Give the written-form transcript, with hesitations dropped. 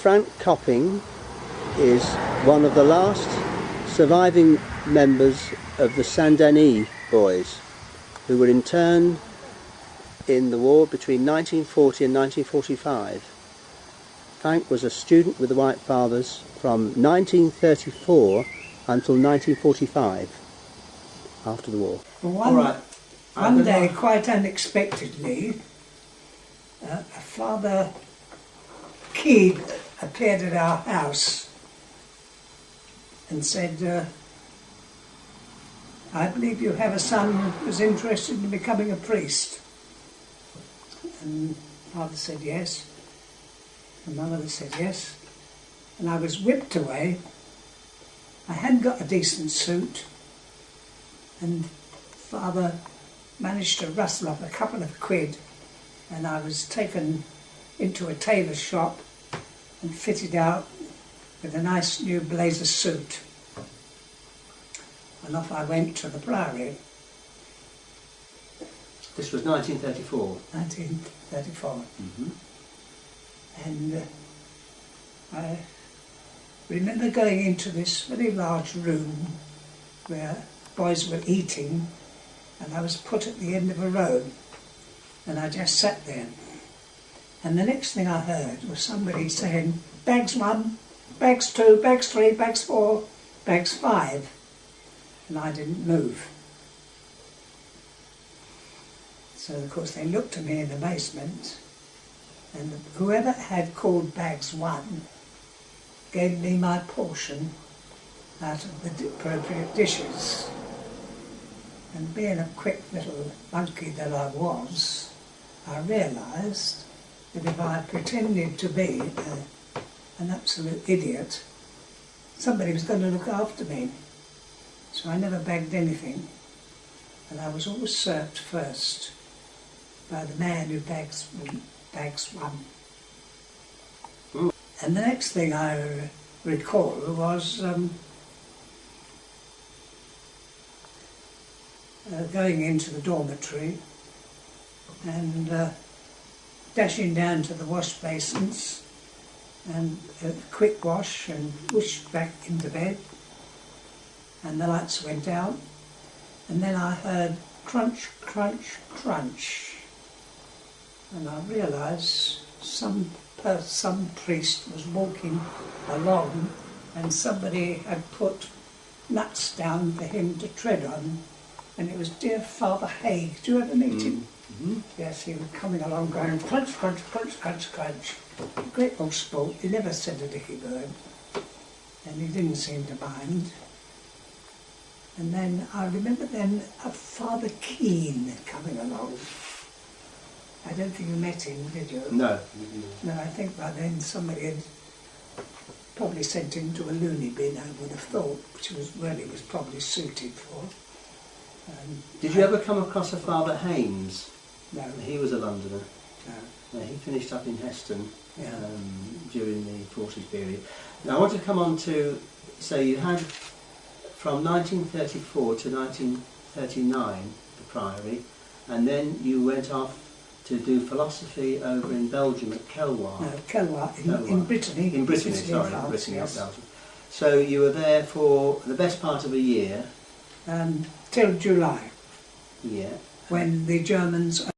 Frank Copping is one of the last surviving members of the Saint-Denis boys who were interned in the war between 1940 and 1945. Frank was a student with the White Fathers from 1934 until 1945, after the war. One day, quite unexpectedly, Father Keed appeared at our house and said, I believe you have a son who's interested in becoming a priest. And Father said yes, and my mother said yes, and I was whipped away. I hadn't got a decent suit, and Father managed to rustle up a couple of quid, and I was taken into a tailor's shop and fitted out with a nice new blazer suit. And off I went to the Priory. This was 1934? 1934. Mm-hmm. And I remember going into this very large room where boys were eating, and I was put at the end of a row, and I just sat there. And the next thing I heard was somebody saying, bags 1, bags 2, bags 3, bags 4, bags 5. And I didn't move. So of course they looked at me in amazement, and whoever had called bags 1 gave me my portion out of the appropriate dishes. And being a quick little monkey that I was, I realised that if I pretended to be an absolute idiot, somebody was going to look after me. So I never bagged anything, and I was always served first by the man who bags 1. And the next thing I recall was going into the dormitory and dashing down to the wash basins and a quick wash and whoosh back into bed, and the lights went out, and then I heard crunch, crunch, crunch, and I realised some priest was walking along and somebody had put nuts down for him to tread on, and it was dear Father Hay. Do you ever meet him? Mm-hmm. Yes, he was coming along going crunch, crunch, crunch, crunch, crunch. Great old sport. He never said a dicky word, and he didn't seem to mind. And then I remember then a Father Keane coming along. I don't think you met him, did you? No. No, I think by then somebody had probably sent him to a loony bin, I would have thought, which was where he was probably suited for. Did you ever come across a Father Hames? No. He was a Londoner. No. He finished up in Heston Yeah. during the 40s period. Now I want to come on to, so you had from 1934 to 1939 the Priory, and then you went off to do philosophy over in Belgium at Kelwar. No, Kelwar, in Brittany. In Brittany, sorry, France, Brittany, yes. not Belgium. So you were there for the best part of a year. Till July, Yeah. when the Germans